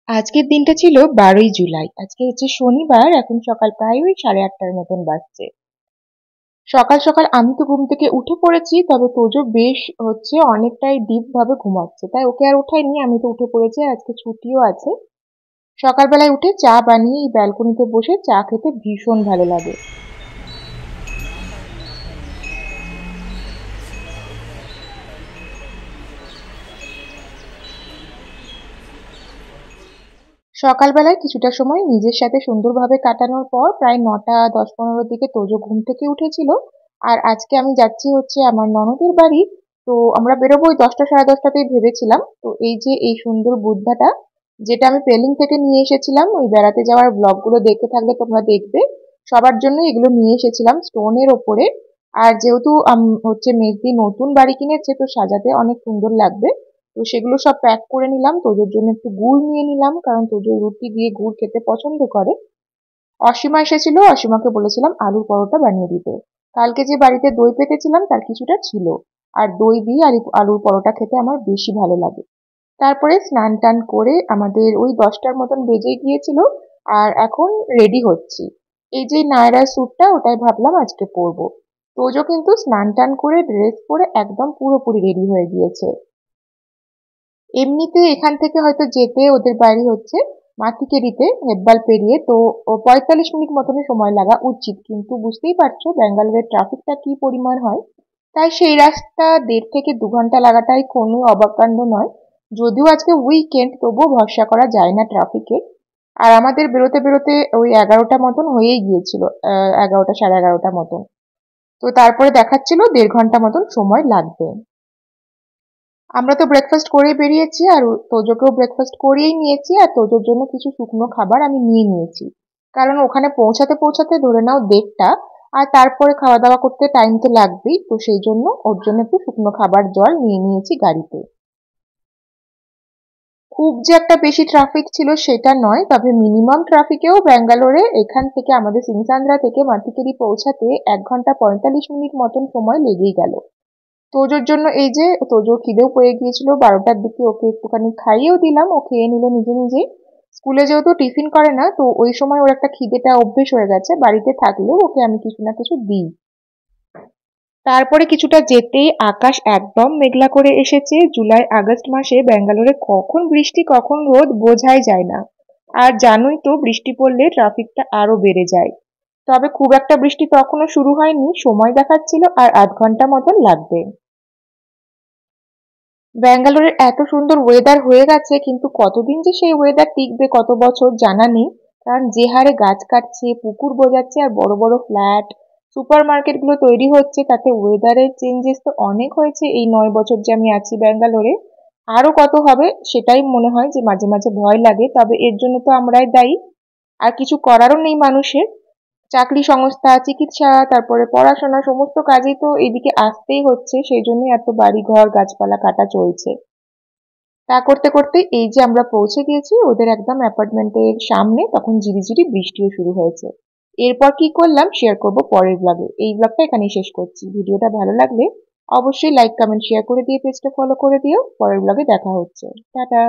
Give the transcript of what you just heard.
আজকের দিনটা ছিল 12ই জুলাই। আজকে হচ্ছে শনিবার। এখন সকাল প্রায় ওই 8:30টার মতন বাজছে। সকাল সকাল আমি তো ঘুম থেকে উঠে পড়েছি, তবে তোজো বেশ হচ্ছে অনেকটাই ডিপ ভাবে ঘুমাচ্ছে, তাই ওকে আর ওঠাইনি। আমি তো উঠে পড়েছি, আর আজকে ছুটিও আছে। সকালবেলায় উঠে চা বানিয়ে এই ব্যালকনিতে বসে চা খেতে ভীষণ ভালো লাগে। সকালবেলায় কিছুটা সময় নিজের সাথে সুন্দরভাবে কাটানোর পর প্রায় 9টা 10-15 দিকে তোজো ঘুম থেকে উঠেছিল। আর আজকে আমি যাচ্ছি হচ্ছে আমার ননদের বাড়ি। তো আমরা বেরোবো ওই 10টা 10:30টাতেই ভেবেছিলাম। তো এই যে এই সুন্দর বুদ্ধাটা, যেটা আমি পেলিং থেকে নিয়ে এসেছিলাম, ওই বেড়াতে যাওয়ার ব্লগগুলো দেখতে থাকলে তোমরা দেখবে। সবার জন্য এগুলো নিয়ে এসেছিলাম স্টোনের ওপরে। আর যেহেতু হচ্ছে মেজদি নতুন বাড়ি কিনেছে, তো সাজাতে অনেক সুন্দর লাগবে। তো সেগুলো সব প্যাক করে নিলাম। তোজোর জন্য একটু গুড় নিয়ে নিলাম, কারণ তোজো রুটি দিয়ে গুড় খেতে পছন্দ করে। অসীমা এসেছিল, অসীমাকে বলেছিলাম আলুর পরোটা বানিয়ে দিতে। কালকে যে বাড়িতে দই পেতেছিলাম তার কিছুটা ছিল। আর দই দিয়ে আলুর পরোটা খেতে আমার বেশি ভালো লাগে। তারপরে স্নান টান করে আমাদের ওই 10টার মতন বেজে গিয়েছিল। আর এখন রেডি হচ্ছি। এই যে নায়রার স্যুটটা, ওটাই ভাবলাম আজকে পরবো। তোজো কিন্তু স্নান টান করে ড্রেস পরে একদম পুরোপুরি রেডি হয়ে গিয়েছে। এমনিতে এখান থেকে হয়তো যেতে ওদের বাড়ি হচ্ছে মাতিকেরিতে, হেব্বাল পেরিয়ে। তো 45 মিনিট মতনই সময় লাগা উচিত, কিন্তু বুঝতেই পারছো ব্যাঙ্গালোরের ট্রাফিকটা কি পরিমাণ হয়। তাই সেই রাস্তা 1.5 থেকে 2 ঘন্টা লাগাটাই কোনো অবাক কাণ্ড নয়। যদিও আজকে উইকেন্ড, তবুও ভরসা করা যায় না ট্রাফিকে। আর আমাদের বেরোতে বেরোতে ওই 11টা মতন হয়েই গিয়েছিল, 11টা সাড়ে 11টা মতন। তো তারপরে দেখাচ্ছিল 1.5 ঘন্টা মতন সময় লাগবে। আমরা তো ব্রেকফাস্ট করে বেরিয়েছি, আর তোজোকেও ব্রেকফাস্ট করিয়েই নিয়েছি। আর তোজোর জন্য কিছু শুকনো খাবার আমি নিয়ে নিয়েছি, কারণ ওখানে পৌঁছাতে পৌঁছাতে ধরে নাও 1:30। আর তারপরে খাওয়া দাওয়া করতে টাইম তো লাগবেই, তো সেই জন্য ওর জন্য একটু শুকনো খাবার জল নিয়ে নিয়েছি গাড়িতে। খুব যে একটা বেশি ট্রাফিক ছিল সেটা নয়, তবে মিনিমাম ট্রাফিকেও ব্যাঙ্গালোরে এখান থেকে আমাদের সিংসান্দ্রা থেকে মাতিকেরি পৌঁছাতে 1 ঘন্টা 45 মিনিট মতন সময় লেগেই গেল। তোজোর জন্য এই যে তোজো খিদেও পেয়ে গিয়েছিল 12টার দিকে, ওকে একটুখানি খাইয়েও দিলাম, ও খেয়ে নিল নিজে নিজেই। স্কুলে যেহেতু টিফিন করে না, তো ওই সময় ওর একটা খিদেটা অভ্যেস হয়ে গেছে, বাড়িতে থাকলেও ওকে আমি কিছু না কিছু দিই। তারপরে কিছুটা যেতেই আকাশ একদম মেঘলা করে এসেছে। জুলাই আগস্ট মাসে ব্যাঙ্গালোরে কখন বৃষ্টি কখন রোদ বোঝাই যায় না। আর জানোই তো বৃষ্টি পড়লে ট্রাফিকটা আরো বেড়ে যায়। তবে খুব একটা বৃষ্টি তখনও শুরু হয়নি, সময় দেখাচ্ছিল আর 0.5 ঘন্টা মতন লাগবে। ব্যাঙ্গালোরের এত সুন্দর ওয়েদার হয়ে গেছে, কিন্তু কতদিন যে সেই ওয়েদার টিকবে, কত বছর জানা নেই। কারণ যে হারে গাছ কাটছে, পুকুর বোজাচ্ছে, আর বড় বড় ফ্ল্যাট, সুপার মার্কেট গুলো তৈরি হচ্ছে, তাতে ওয়েদারের চেঞ্জেস তো অনেক হয়েছে এই 9 বছর যে আমি আছি ব্যাঙ্গালোরে। আরো কত হবে সেটাই মনে হয় যে মাঝে মাঝে ভয় লাগে, তবে এর জন্য তো আমরাই দায়ী। আর কিছু করারও নেই মানুষের। চাকরি সংস্থা, চিকিৎসা, তারপরে পড়াশোনা, সমস্ত কাজেই তো এদিকে আসতেই হচ্ছে, সেই জন্যই এত বাড়ি ঘর গাছপালা কাটা চলছে। তা করতে করতে এই যে আমরা পৌঁছে গিয়েছি ওদের একদম অ্যাপার্টমেন্টের সামনে, তখন ঝিরিঝিরি বৃষ্টিও শুরু হয়েছে। এরপর কি করলাম শেয়ার করব পরের ব্লগে। এই ব্লগটা এখানেই শেষ করছি। ভিডিওটা ভালো লাগলে অবশ্যই লাইক কমেন্ট শেয়ার করে দিয়ে পেজটা ফলো করে দিও। পরের ব্লগে দেখা হচ্ছে। টাটা।